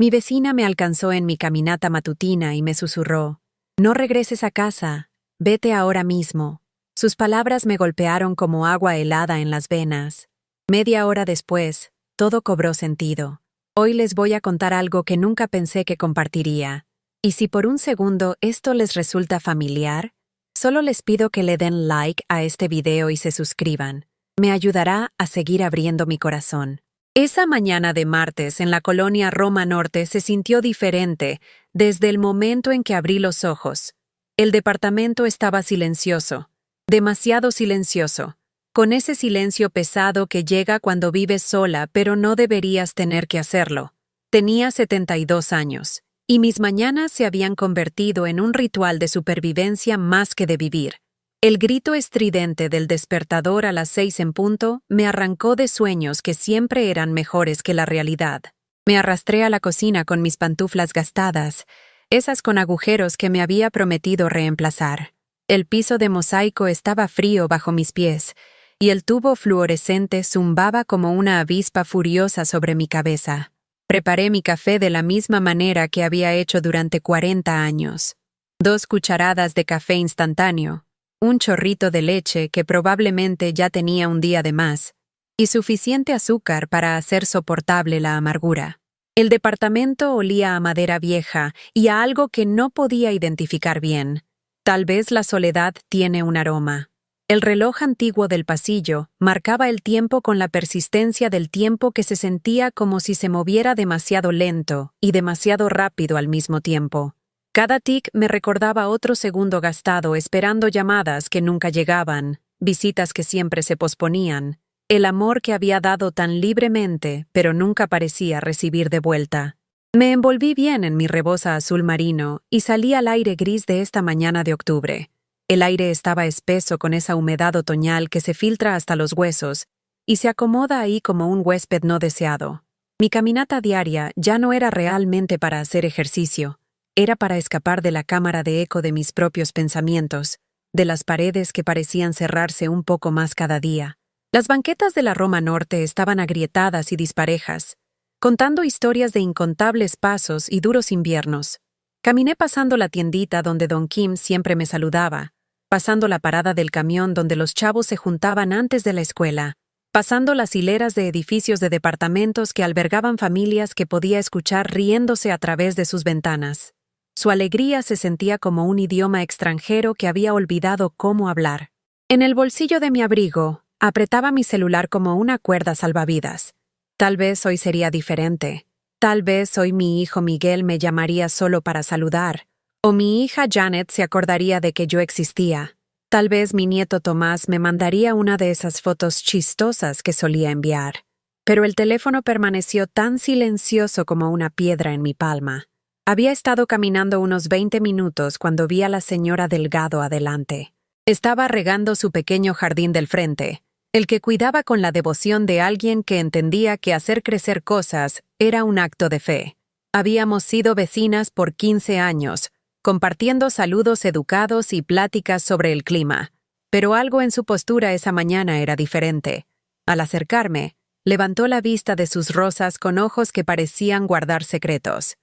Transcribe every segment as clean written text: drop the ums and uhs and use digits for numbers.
Mi vecina me alcanzó en mi caminata matutina y me susurró: «No regreses a casa, vete ahora mismo». Sus palabras me golpearon como agua helada en las venas. Media hora después, todo cobró sentido. Hoy les voy a contar algo que nunca pensé que compartiría. Y si por un segundo esto les resulta familiar, solo les pido que le den like a este video y se suscriban. Me ayudará a seguir abriendo mi corazón. Esa mañana de martes en la colonia Roma Norte se sintió diferente desde el momento en que abrí los ojos. El departamento estaba silencioso, demasiado silencioso, con ese silencio pesado que llega cuando vives sola pero no deberías tener que hacerlo. Tenía 72 años, y mis mañanas se habían convertido en un ritual de supervivencia más que de vivir. El grito estridente del despertador a las 6 en punto me arrancó de sueños que siempre eran mejores que la realidad. Me arrastré a la cocina con mis pantuflas gastadas, esas con agujeros que me había prometido reemplazar. El piso de mosaico estaba frío bajo mis pies, y el tubo fluorescente zumbaba como una avispa furiosa sobre mi cabeza. Preparé mi café de la misma manera que había hecho durante 40 años. 2 cucharadas de café instantáneo, un chorrito de leche que probablemente ya tenía un día de más, y suficiente azúcar para hacer soportable la amargura. El departamento olía a madera vieja y a algo que no podía identificar bien. Tal vez la soledad tiene un aroma. El reloj antiguo del pasillo marcaba el tiempo con la persistencia del tiempo que se sentía como si se moviera demasiado lento y demasiado rápido al mismo tiempo. Cada tic me recordaba otro segundo gastado esperando llamadas que nunca llegaban, visitas que siempre se posponían, el amor que había dado tan libremente pero nunca parecía recibir de vuelta. Me envolví bien en mi reboza azul marino y salí al aire gris de esta mañana de octubre. El aire estaba espeso con esa humedad otoñal que se filtra hasta los huesos y se acomoda ahí como un huésped no deseado. Mi caminata diaria ya no era realmente para hacer ejercicio. Era para escapar de la cámara de eco de mis propios pensamientos, de las paredes que parecían cerrarse un poco más cada día. Las banquetas de la Roma Norte estaban agrietadas y disparejas, contando historias de incontables pasos y duros inviernos. Caminé pasando la tiendita donde Don Kim siempre me saludaba, pasando la parada del camión donde los chavos se juntaban antes de la escuela, pasando las hileras de edificios de departamentos que albergaban familias que podía escuchar riéndose a través de sus ventanas. Su alegría se sentía como un idioma extranjero que había olvidado cómo hablar. En el bolsillo de mi abrigo, apretaba mi celular como una cuerda salvavidas. Tal vez hoy sería diferente. Tal vez hoy mi hijo Miguel me llamaría solo para saludar, o mi hija Janet se acordaría de que yo existía. Tal vez mi nieto Tomás me mandaría una de esas fotos chistosas que solía enviar. Pero el teléfono permaneció tan silencioso como una piedra en mi palma. Había estado caminando unos 20 minutos cuando vi a la señora Delgado adelante. Estaba regando su pequeño jardín del frente, el que cuidaba con la devoción de alguien que entendía que hacer crecer cosas era un acto de fe. Habíamos sido vecinas por 15 años, compartiendo saludos educados y pláticas sobre el clima, pero algo en su postura esa mañana era diferente. Al acercarme, levantó la vista de sus rosas con ojos que parecían guardar secretos.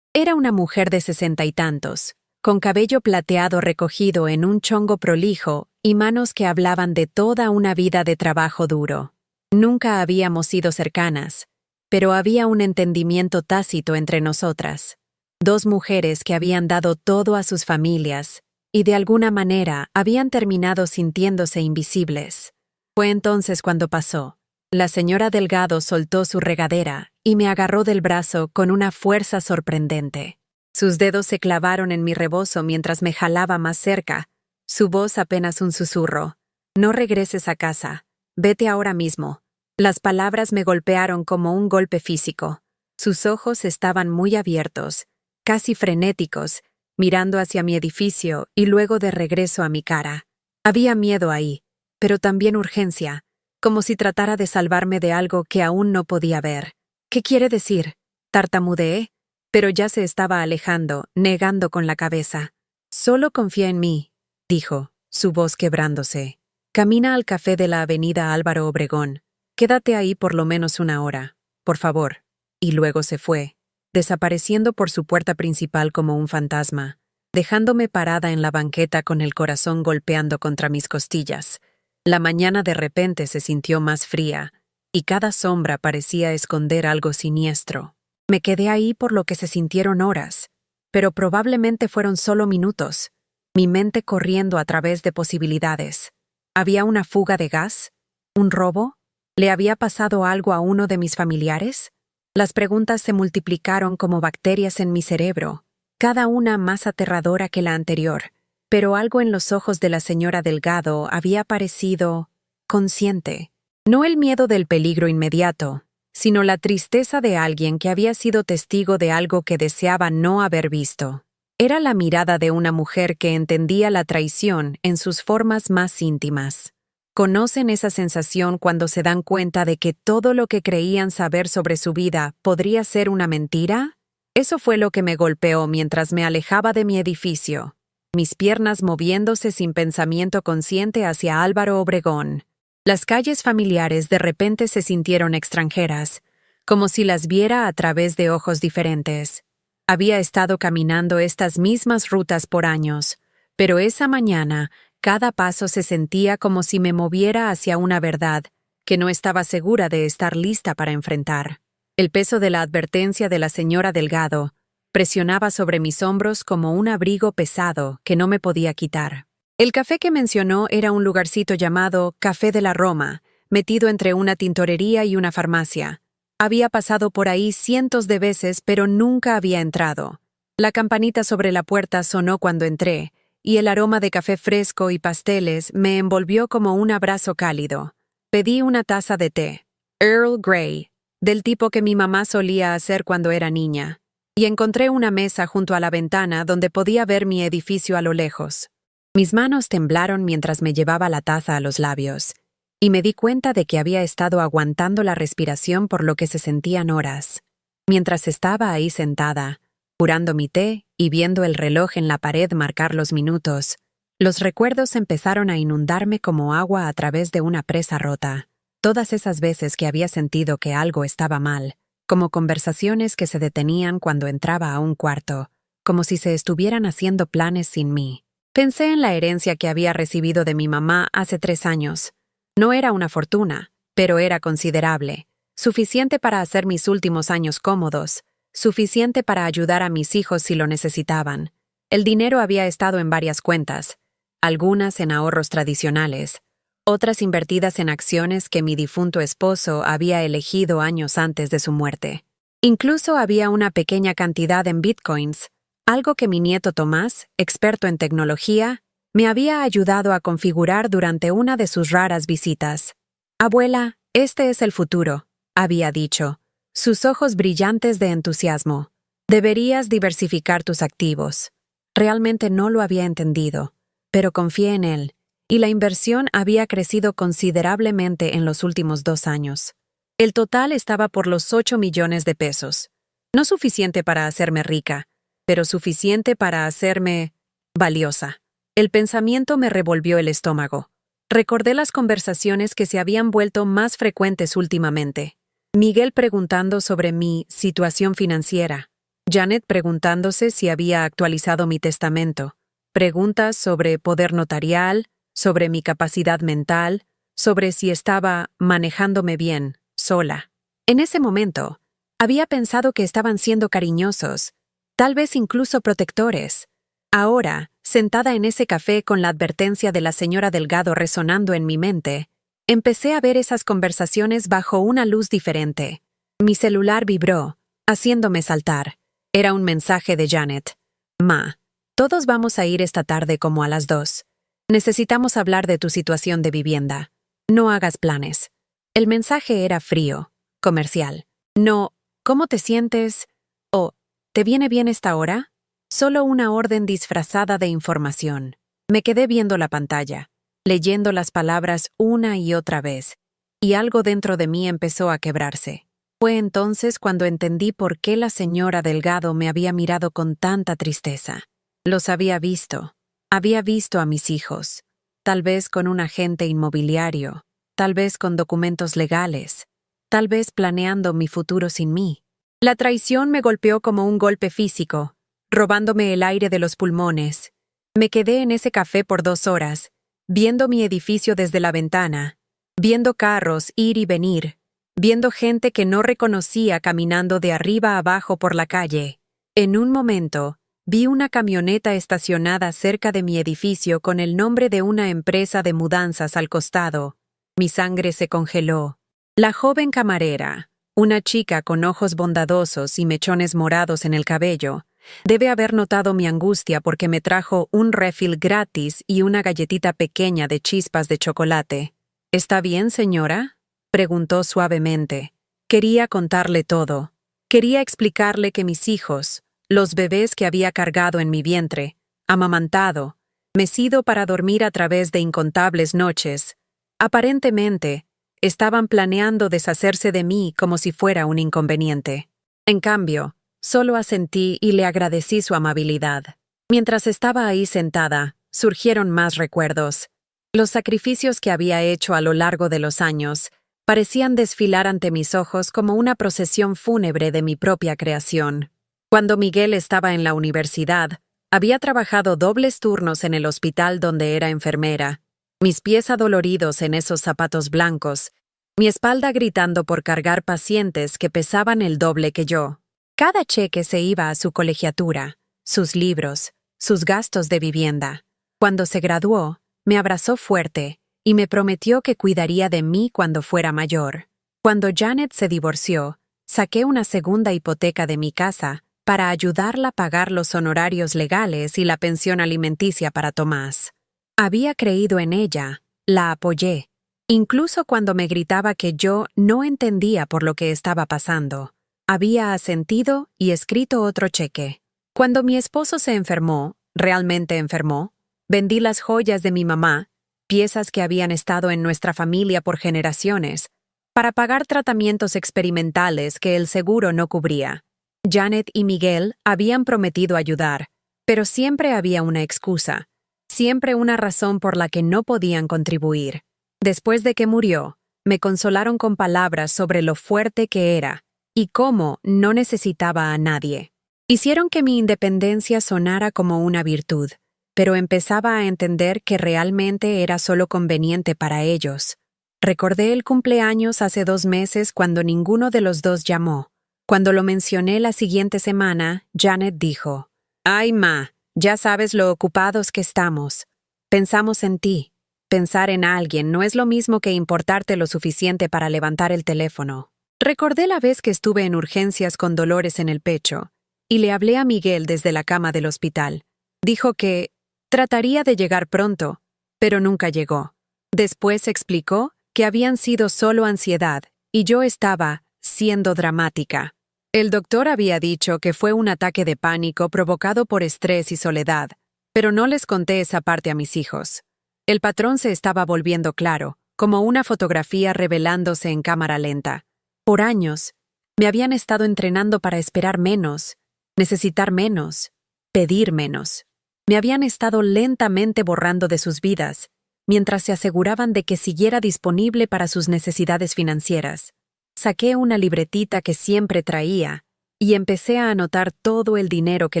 Era una mujer de 60 y tantos, con cabello plateado recogido en un chongo prolijo y manos que hablaban de toda una vida de trabajo duro. Nunca habíamos sido cercanas, pero había un entendimiento tácito entre nosotras. 2 mujeres que habían dado todo a sus familias y de alguna manera habían terminado sintiéndose invisibles. Fue entonces cuando pasó. La señora Delgado soltó su regadera y me agarró del brazo con una fuerza sorprendente. Sus dedos se clavaron en mi rebozo mientras me jalaba más cerca, su voz apenas un susurro. «No regreses a casa. Vete ahora mismo». Las palabras me golpearon como un golpe físico. Sus ojos estaban muy abiertos, casi frenéticos, mirando hacia mi edificio y luego de regreso a mi cara. Había miedo ahí, pero también urgencia, como si tratara de salvarme de algo que aún no podía ver. «¿Qué quiere decir?», tartamudeé, pero ya se estaba alejando, negando con la cabeza. «Solo confía en mí», dijo, su voz quebrándose. «Camina al café de la avenida Álvaro Obregón. Quédate ahí por lo menos 1 hora, por favor». Y luego se fue. desapareciendo por su puerta principal como un fantasma, dejándome parada en la banqueta con el corazón golpeando contra mis costillas. La mañana de repente se sintió más fría, y cada sombra parecía esconder algo siniestro. Me quedé ahí por lo que se sintieron horas, pero probablemente fueron solo minutos, mi mente corriendo a través de posibilidades. ¿Había una fuga de gas? ¿Un robo? ¿Le había pasado algo a uno de mis familiares? Las preguntas se multiplicaron como bacterias en mi cerebro, cada una más aterradora que la anterior, pero algo en los ojos de la señora Delgado había parecido consciente. No el miedo del peligro inmediato, sino la tristeza de alguien que había sido testigo de algo que deseaba no haber visto. Era la mirada de una mujer que entendía la traición en sus formas más íntimas. ¿Conocen esa sensación cuando se dan cuenta de que todo lo que creían saber sobre su vida podría ser una mentira? Eso fue lo que me golpeó mientras me alejaba de mi edificio, mis piernas moviéndose sin pensamiento consciente hacia Álvaro Obregón. Las calles familiares de repente se sintieron extranjeras, como si las viera a través de ojos diferentes. Había estado caminando estas mismas rutas por años, pero esa mañana cada paso se sentía como si me moviera hacia una verdad que no estaba segura de estar lista para enfrentar. El peso de la advertencia de la señora Delgado presionaba sobre mis hombros como un abrigo pesado que no me podía quitar. El café que mencionó era un lugarcito llamado Café de la Roma, metido entre una tintorería y una farmacia. Había pasado por ahí cientos de veces, pero nunca había entrado. La campanita sobre la puerta sonó cuando entré, y el aroma de café fresco y pasteles me envolvió como un abrazo cálido. Pedí una taza de té, Earl Grey, del tipo que mi mamá solía hacer cuando era niña, y encontré una mesa junto a la ventana donde podía ver mi edificio a lo lejos. Mis manos temblaron mientras me llevaba la taza a los labios, y me di cuenta de que había estado aguantando la respiración por lo que se sentían horas. Mientras estaba ahí sentada, curando mi té y viendo el reloj en la pared marcar los minutos, los recuerdos empezaron a inundarme como agua a través de una presa rota. Todas esas veces que había sentido que algo estaba mal, como conversaciones que se detenían cuando entraba a un cuarto, como si se estuvieran haciendo planes sin mí. Pensé en la herencia que había recibido de mi mamá hace 3 años. No era una fortuna, pero era considerable, suficiente para hacer mis últimos años cómodos, suficiente para ayudar a mis hijos si lo necesitaban. El dinero había estado en varias cuentas, algunas en ahorros tradicionales, otras invertidas en acciones que mi difunto esposo había elegido años antes de su muerte. Incluso había una pequeña cantidad en bitcoins, algo que mi nieto Tomás, experto en tecnología, me había ayudado a configurar durante una de sus raras visitas. «Abuela, este es el futuro», había dicho, sus ojos brillantes de entusiasmo. «Deberías diversificar tus activos». Realmente no lo había entendido, pero confié en él, y la inversión había crecido considerablemente en los últimos 2 años. El total estaba por los 8 millones de pesos. No suficiente para hacerme rica, pero suficiente para hacerme valiosa. El pensamiento me revolvió el estómago. Recordé las conversaciones que se habían vuelto más frecuentes últimamente. Miguel preguntando sobre mi situación financiera. Janet preguntándose si había actualizado mi testamento. Preguntas sobre poder notarial, sobre mi capacidad mental, sobre si estaba manejándome bien, sola. En ese momento, había pensado que estaban siendo cariñosos, tal vez incluso protectores. Ahora, sentada en ese café con la advertencia de la señora Delgado resonando en mi mente, empecé a ver esas conversaciones bajo una luz diferente. Mi celular vibró, haciéndome saltar. Era un mensaje de Janet. «Ma, todos vamos a ir esta tarde como a las 2. Necesitamos hablar de tu situación de vivienda. No hagas planes». El mensaje era frío, comercial. No, «¿Cómo te sientes?» o «¿Te viene bien esta hora?» Solo una orden disfrazada de información. Me quedé viendo la pantalla, leyendo las palabras una y otra vez, y algo dentro de mí empezó a quebrarse. Fue entonces cuando entendí por qué la señora Delgado me había mirado con tanta tristeza. Los había visto a mis hijos, tal vez con un agente inmobiliario, tal vez con documentos legales, tal vez planeando mi futuro sin mí. La traición me golpeó como un golpe físico, robándome el aire de los pulmones. Me quedé en ese café por 2 horas, viendo mi edificio desde la ventana, viendo carros ir y venir, viendo gente que no reconocía caminando de arriba a abajo por la calle. En un momento, vi una camioneta estacionada cerca de mi edificio con el nombre de una empresa de mudanzas al costado. Mi sangre se congeló. La joven camarera, una chica con ojos bondadosos y mechones morados en el cabello, debe haber notado mi angustia porque me trajo un refill gratis y una galletita pequeña de chispas de chocolate. ¿Está bien, señora?, preguntó suavemente. Quería contarle todo. Quería explicarle que mis hijos, los bebés que había cargado en mi vientre, amamantado, mecido para dormir a través de incontables noches, aparentemente, estaban planeando deshacerse de mí como si fuera un inconveniente. En cambio, solo asentí y le agradecí su amabilidad. Mientras estaba ahí sentada, surgieron más recuerdos. Los sacrificios que había hecho a lo largo de los años parecían desfilar ante mis ojos como una procesión fúnebre de mi propia creación. Cuando Miguel estaba en la universidad, había trabajado dobles turnos en el hospital donde era enfermera, mis pies adoloridos en esos zapatos blancos, mi espalda gritando por cargar pacientes que pesaban el doble que yo. Cada cheque se iba a su colegiatura, sus libros, sus gastos de vivienda. Cuando se graduó, me abrazó fuerte y me prometió que cuidaría de mí cuando fuera mayor. Cuando Janet se divorció, saqué una segunda hipoteca de mi casa para ayudarla a pagar los honorarios legales y la pensión alimenticia para Tomás. Había creído en ella, la apoyé, incluso cuando me gritaba que yo no entendía por lo que estaba pasando. Había asentido y escrito otro cheque. Cuando mi esposo se enfermó, realmente enfermó, vendí las joyas de mi mamá, piezas que habían estado en nuestra familia por generaciones, para pagar tratamientos experimentales que el seguro no cubría. Janet y Miguel habían prometido ayudar, pero siempre había una excusa, siempre una razón por la que no podían contribuir. Después de que murió, me consolaron con palabras sobre lo fuerte que era y cómo no necesitaba a nadie. Hicieron que mi independencia sonara como una virtud, pero empezaba a entender que realmente era solo conveniente para ellos. Recordé el cumpleaños hace 2 meses cuando ninguno de los dos llamó. Cuando lo mencioné la siguiente semana, Janet dijo: «Ay, ma, ya sabes lo ocupados que estamos. Pensamos en ti. Pensar en alguien no es lo mismo que importarte lo suficiente para levantar el teléfono». Recordé la vez que estuve en urgencias con dolores en el pecho, y le hablé a Miguel desde la cama del hospital. Dijo que trataría de llegar pronto, pero nunca llegó. Después explicó que habían sido solo ansiedad, y yo estaba siendo dramática. El doctor había dicho que fue un ataque de pánico provocado por estrés y soledad, pero no les conté esa parte a mis hijos. El patrón se estaba volviendo claro, como una fotografía revelándose en cámara lenta. Por años, me habían estado entrenando para esperar menos, necesitar menos, pedir menos. Me habían estado lentamente borrando de sus vidas, mientras se aseguraban de que siguiera disponible para sus necesidades financieras. Saqué una libretita que siempre traía y empecé a anotar todo el dinero que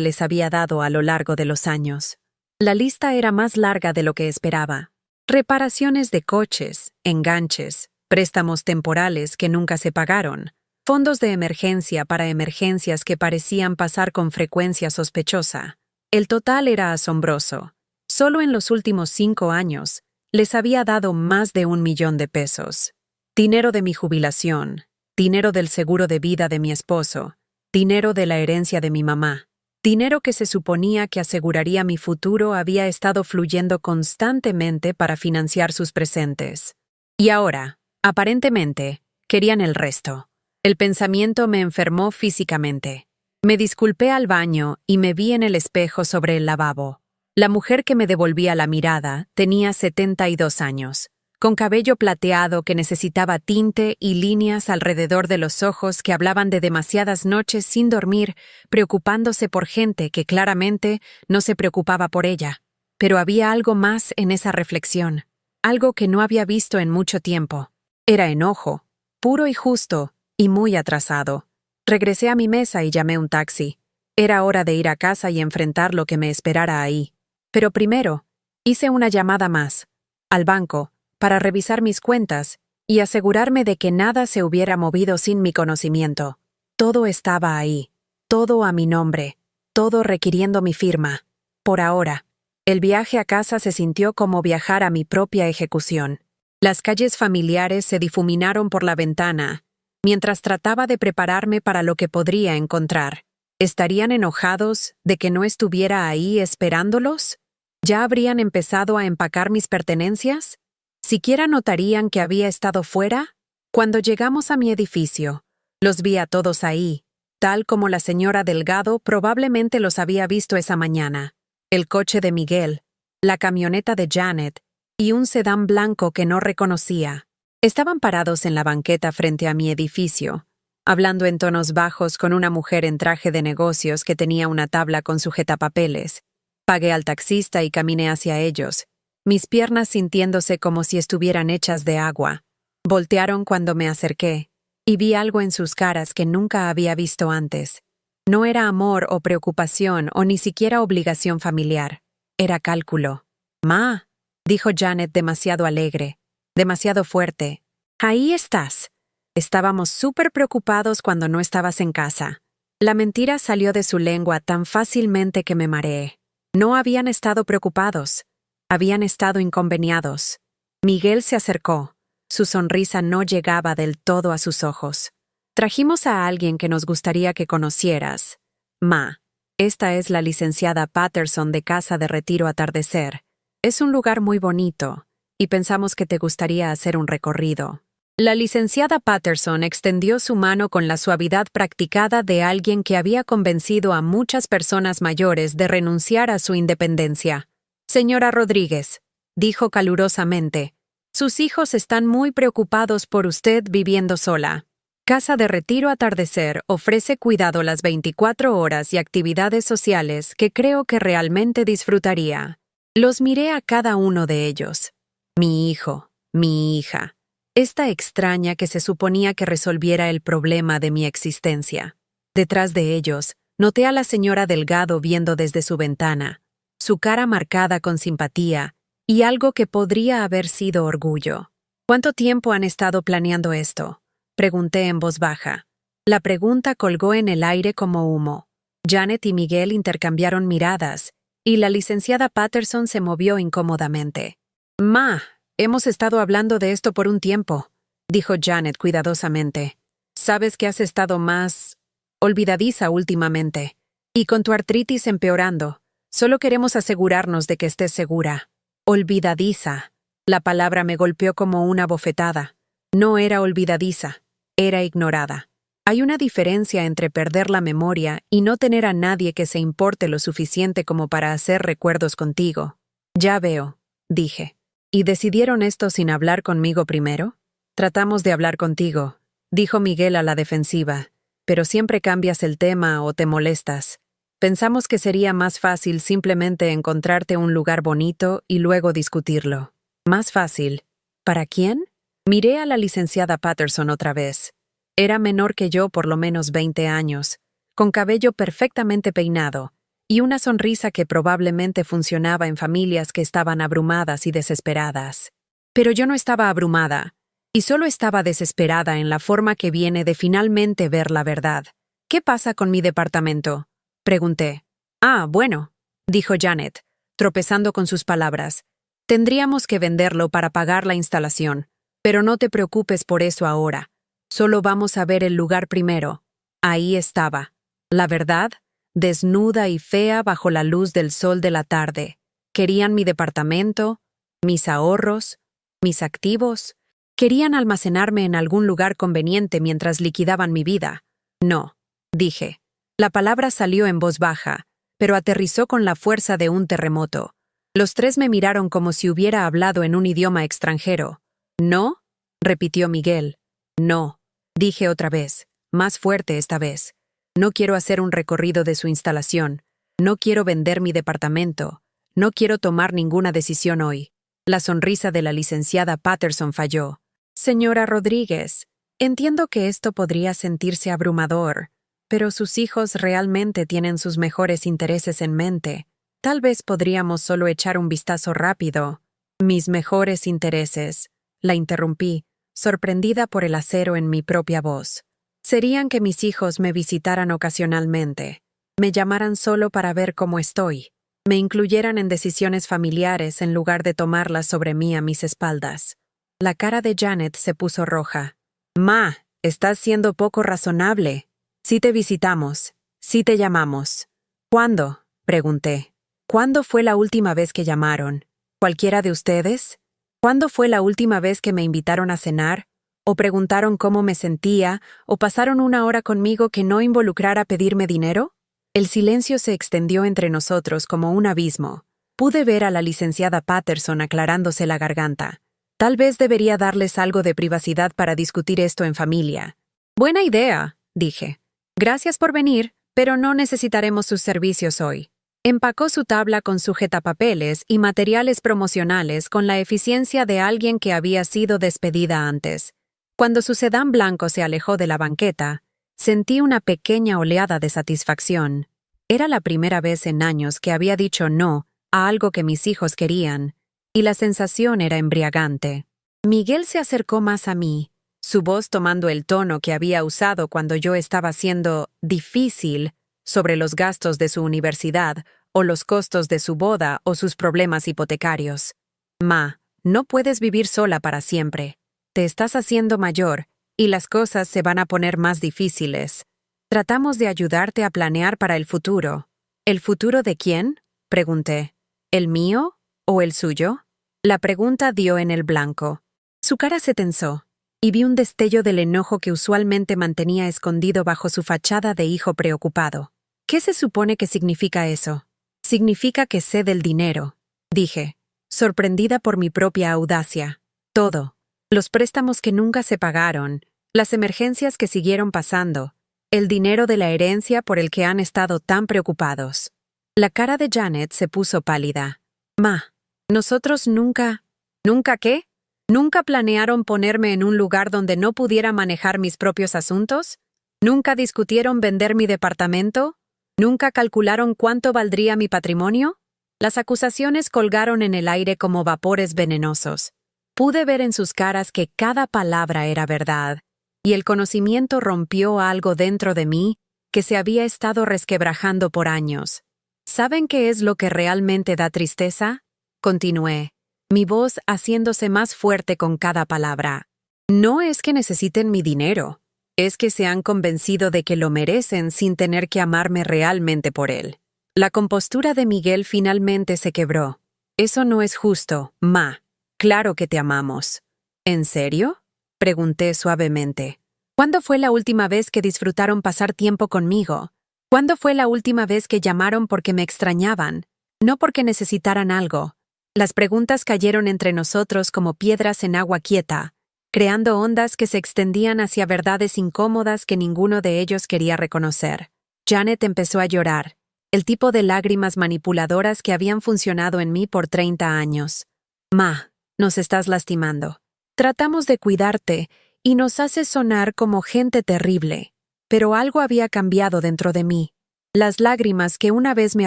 les había dado a lo largo de los años. La lista era más larga de lo que esperaba. Reparaciones de coches, enganches, préstamos temporales que nunca se pagaron, fondos de emergencia para emergencias que parecían pasar con frecuencia sospechosa. El total era asombroso. Solo en los últimos 5 años les había dado más de 1 millón de pesos. Dinero de mi jubilación, dinero del seguro de vida de mi esposo, dinero de la herencia de mi mamá. Dinero que se suponía que aseguraría mi futuro había estado fluyendo constantemente para financiar sus presentes. Y ahora, aparentemente, querían el resto. El pensamiento me enfermó físicamente. Me disculpé al baño y me vi en el espejo sobre el lavabo. La mujer que me devolvía la mirada tenía 72 años, con cabello plateado que necesitaba tinte y líneas alrededor de los ojos que hablaban de demasiadas noches sin dormir, preocupándose por gente que claramente no se preocupaba por ella. Pero había algo más en esa reflexión, algo que no había visto en mucho tiempo. Era enojo, puro y justo, y muy atrasado. Regresé a mi mesa y llamé un taxi. Era hora de ir a casa y enfrentar lo que me esperara ahí. Pero primero, hice una llamada más, al banco, para revisar mis cuentas y asegurarme de que nada se hubiera movido sin mi conocimiento. Todo estaba ahí, todo a mi nombre, todo requiriendo mi firma. Por ahora, el viaje a casa se sintió como viajar a mi propia ejecución. Las calles familiares se difuminaron por la ventana, mientras trataba de prepararme para lo que podría encontrar. ¿Estarían enojados de que no estuviera ahí esperándolos? ¿Ya habrían empezado a empacar mis pertenencias? ¿Siquiera notarían que había estado fuera? Cuando llegamos a mi edificio, los vi a todos ahí, tal como la señora Delgado probablemente los había visto esa mañana. El coche de Miguel, la camioneta de Janet y un sedán blanco que no reconocía. Estaban parados en la banqueta frente a mi edificio, hablando en tonos bajos con una mujer en traje de negocios que tenía una tabla con sujetapapeles. Pagué al taxista y caminé hacia ellos, mis piernas sintiéndose como si estuvieran hechas de agua. Voltearon cuando me acerqué, y vi algo en sus caras que nunca había visto antes. No era amor o preocupación o ni siquiera obligación familiar. Era cálculo. «Ma», dijo Janet demasiado alegre, demasiado fuerte. «Ahí estás». Estábamos súper preocupados cuando no estabas en casa. La mentira salió de su lengua tan fácilmente que me mareé. No habían estado preocupados. Habían estado inconveniados. Miguel se acercó. Su sonrisa no llegaba del todo a sus ojos. «Trajimos a alguien que nos gustaría que conocieras. Ma, esta es la licenciada Patterson de Casa de Retiro Atardecer. Es un lugar muy bonito, y pensamos que te gustaría hacer un recorrido». La licenciada Patterson extendió su mano con la suavidad practicada de alguien que había convencido a muchas personas mayores de renunciar a su independencia. «Señora Rodríguez», dijo calurosamente, «sus hijos están muy preocupados por usted viviendo sola. Casa de Retiro Atardecer ofrece cuidado las 24 horas y actividades sociales que creo que realmente disfrutaría». Los miré a cada uno de ellos. Mi hijo, mi hija. Esta extraña que se suponía que resolviera el problema de mi existencia. Detrás de ellos, noté a la señora Delgado viendo desde su ventana, su cara marcada con simpatía y algo que podría haber sido orgullo. «¿Cuánto tiempo han estado planeando esto?», pregunté en voz baja. La pregunta colgó en el aire como humo. Janet y Miguel intercambiaron miradas, y la licenciada Patterson se movió incómodamente. «Ma, hemos estado hablando de esto por un tiempo», dijo Janet cuidadosamente. «Sabes que has estado más olvidadiza últimamente, y con tu artritis empeorando. Solo queremos asegurarnos de que estés segura». Olvidadiza. La palabra me golpeó como una bofetada. No era olvidadiza, era ignorada. Hay una diferencia entre perder la memoria y no tener a nadie que se importe lo suficiente como para hacer recuerdos contigo. «Ya veo», dije. «¿Y decidieron esto sin hablar conmigo primero?» «Tratamos de hablar contigo», dijo Miguel a la defensiva, «pero siempre cambias el tema o te molestas. Pensamos que sería más fácil simplemente encontrarte un lugar bonito y luego discutirlo». «¿Más fácil? ¿Para quién?» Miré a la licenciada Patterson otra vez. Era menor que yo por lo menos 20 años, con cabello perfectamente peinado, y una sonrisa que probablemente funcionaba en familias que estaban abrumadas y desesperadas. Pero yo no estaba abrumada, y solo estaba desesperada en la forma que viene de finalmente ver la verdad. «¿Qué pasa con mi departamento?», pregunté. «Ah, bueno», dijo Janet, tropezando con sus palabras. «Tendríamos que venderlo para pagar la instalación, pero no te preocupes por eso ahora. Solo vamos a ver el lugar primero». Ahí estaba, la verdad, desnuda y fea bajo la luz del sol de la tarde. Querían mi departamento, mis ahorros, mis activos. Querían almacenarme en algún lugar conveniente mientras liquidaban mi vida. «No», dije. La palabra salió en voz baja, pero aterrizó con la fuerza de un terremoto. Los tres me miraron como si hubiera hablado en un idioma extranjero. «¿No?», repitió Miguel. «No», dije otra vez, más fuerte esta vez. «No quiero hacer un recorrido de su instalación. No quiero vender mi departamento. No quiero tomar ninguna decisión hoy». La sonrisa de la licenciada Patterson falló. «Señora Rodríguez, entiendo que esto podría sentirse abrumador, Pero sus hijos realmente tienen sus mejores intereses en mente. Tal vez podríamos solo echar un vistazo rápido. Mis mejores intereses, la interrumpí, sorprendida por el acero en mi propia voz. Serían que mis hijos me visitaran ocasionalmente, me llamaran solo para ver cómo estoy, me incluyeran en decisiones familiares en lugar de tomarlas sobre mí a mis espaldas. La cara de Janet se puso roja. Ma, estás siendo poco razonable. Sí te visitamos, sí te llamamos. ¿Cuándo? Pregunté. ¿Cuándo fue la última vez que llamaron? ¿Cualquiera de ustedes? ¿Cuándo fue la última vez que me invitaron a cenar? ¿O preguntaron cómo me sentía? ¿O pasaron una hora conmigo que no involucrara pedirme dinero? El silencio se extendió entre nosotros como un abismo. Pude ver a la licenciada Patterson aclarándose la garganta. Tal vez debería darles algo de privacidad para discutir esto en familia. Buena idea, dije. Gracias por venir, pero no necesitaremos sus servicios hoy. Empacó su tabla con sujetapapeles y materiales promocionales con la eficiencia de alguien que había sido despedida antes. Cuando su sedán blanco se alejó de la banqueta, sentí una pequeña oleada de satisfacción. Era la primera vez en años que había dicho no a algo que mis hijos querían, y la sensación era embriagante. Miguel se acercó más a mí, su voz tomando el tono que había usado cuando yo estaba siendo difícil sobre los gastos de su universidad o los costos de su boda o sus problemas hipotecarios. Ma, no puedes vivir sola para siempre. Te estás haciendo mayor y las cosas se van a poner más difíciles. Tratamos de ayudarte a planear para el futuro. ¿El futuro de quién? Pregunté. ¿El mío o el suyo? La pregunta dio en el blanco. Su cara se tensó, y vi un destello del enojo que usualmente mantenía escondido bajo su fachada de hijo preocupado. ¿Qué se supone que significa eso? Significa que sé del dinero, dije, sorprendida por mi propia audacia. Todo. Los préstamos que nunca se pagaron, las emergencias que siguieron pasando, el dinero de la herencia por el que han estado tan preocupados. La cara de Janet se puso pálida. Ma, nosotros nunca... ¿Nunca qué? ¿Nunca planearon ponerme en un lugar donde no pudiera manejar mis propios asuntos? ¿Nunca discutieron vender mi departamento? ¿Nunca calcularon cuánto valdría mi patrimonio? Las acusaciones colgaron en el aire como vapores venenosos. Pude ver en sus caras que cada palabra era verdad, y el conocimiento rompió algo dentro de mí que se había estado resquebrajando por años. ¿Saben qué es lo que realmente da tristeza? Continué, mi voz haciéndose más fuerte con cada palabra. No es que necesiten mi dinero. Es que se han convencido de que lo merecen sin tener que amarme realmente por él. La compostura de Miguel finalmente se quebró. Eso no es justo, ma. Claro que te amamos. ¿En serio? Pregunté suavemente. ¿Cuándo fue la última vez que disfrutaron pasar tiempo conmigo? ¿Cuándo fue la última vez que llamaron porque me extrañaban? No porque necesitaran algo. Las preguntas cayeron entre nosotros como piedras en agua quieta, creando ondas que se extendían hacia verdades incómodas que ninguno de ellos quería reconocer. Janet empezó a llorar, el tipo de lágrimas manipuladoras que habían funcionado en mí por 30 años. Ma, nos estás lastimando. Tratamos de cuidarte y nos haces sonar como gente terrible. Pero algo había cambiado dentro de mí. Las lágrimas que una vez me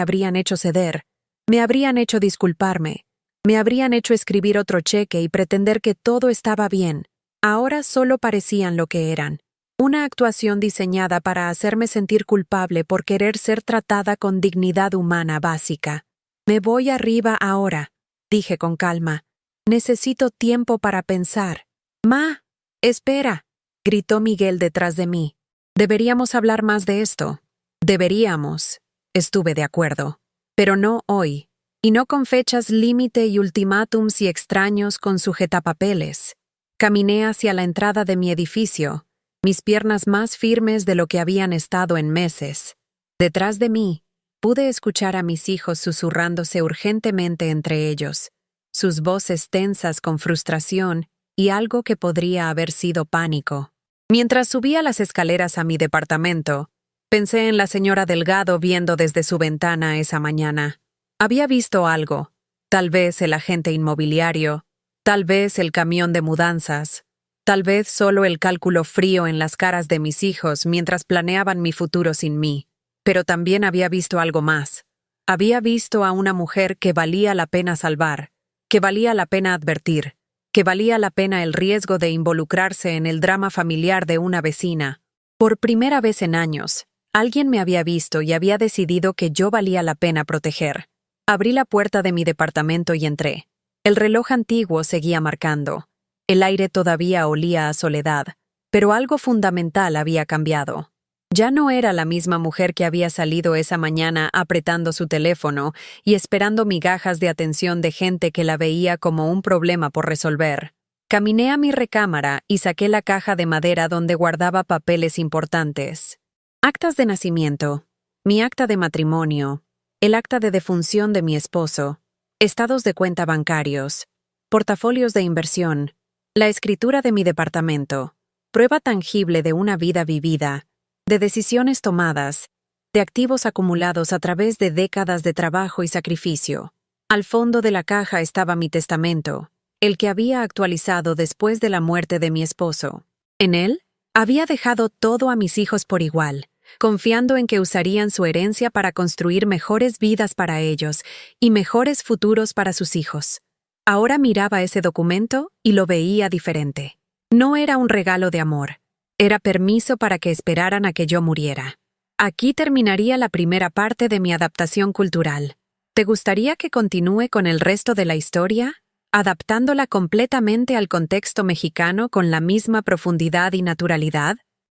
habrían hecho ceder, me habrían hecho disculparme, me habrían hecho escribir otro cheque y pretender que todo estaba bien. Ahora solo parecían lo que eran. Una actuación diseñada para hacerme sentir culpable por querer ser tratada con dignidad humana básica. Me voy arriba ahora, dije con calma. Necesito tiempo para pensar. Ma, espera, gritó Miguel detrás de mí. Deberíamos hablar más de esto. Deberíamos. Estuve de acuerdo. Pero no hoy. Y no con fechas límite y ultimátums y extraños con sujetapapeles. Caminé hacia la entrada de mi edificio, mis piernas más firmes de lo que habían estado en meses. Detrás de mí, pude escuchar a mis hijos susurrándose urgentemente entre ellos, sus voces tensas con frustración y algo que podría haber sido pánico. Mientras subía las escaleras a mi departamento, pensé en la señora Delgado viendo desde su ventana esa mañana. Había visto algo, tal vez el agente inmobiliario, tal vez el camión de mudanzas, Tal vez solo el cálculo frío en las caras de mis hijos mientras planeaban mi futuro sin mí. Pero también había visto algo más. Había visto a una mujer que valía la pena salvar, que valía la pena advertir, que valía la pena el riesgo de involucrarse en el drama familiar de una vecina. Por primera vez en años, alguien me había visto y había decidido que yo valía la pena proteger. Abrí la puerta de mi departamento y entré. El reloj antiguo seguía marcando. El aire todavía olía a soledad, pero algo fundamental había cambiado. Ya no era la misma mujer que había salido esa mañana apretando su teléfono y esperando migajas de atención de gente que la veía como un problema por resolver. Caminé a mi recámara y saqué la caja de madera donde guardaba papeles importantes. Actas de nacimiento, mi acta de matrimonio, el acta de defunción de mi esposo, estados de cuenta bancarios, portafolios de inversión, la escritura de mi departamento, prueba tangible de una vida vivida, de decisiones tomadas, de activos acumulados a través de décadas de trabajo y sacrificio. Al fondo de la caja estaba mi testamento, el que había actualizado después de la muerte de mi esposo. En él, había dejado todo a mis hijos por igual, confiando en que usarían su herencia para construir mejores vidas para ellos y mejores futuros para sus hijos. Ahora miraba ese documento y lo veía diferente. No era un regalo de amor. Era permiso para que esperaran a que yo muriera. Aquí terminaría la primera parte de mi adaptación cultural. ¿Te gustaría que continúe con el resto de la historia, adaptándola completamente al contexto mexicano con la misma profundidad y naturalidad?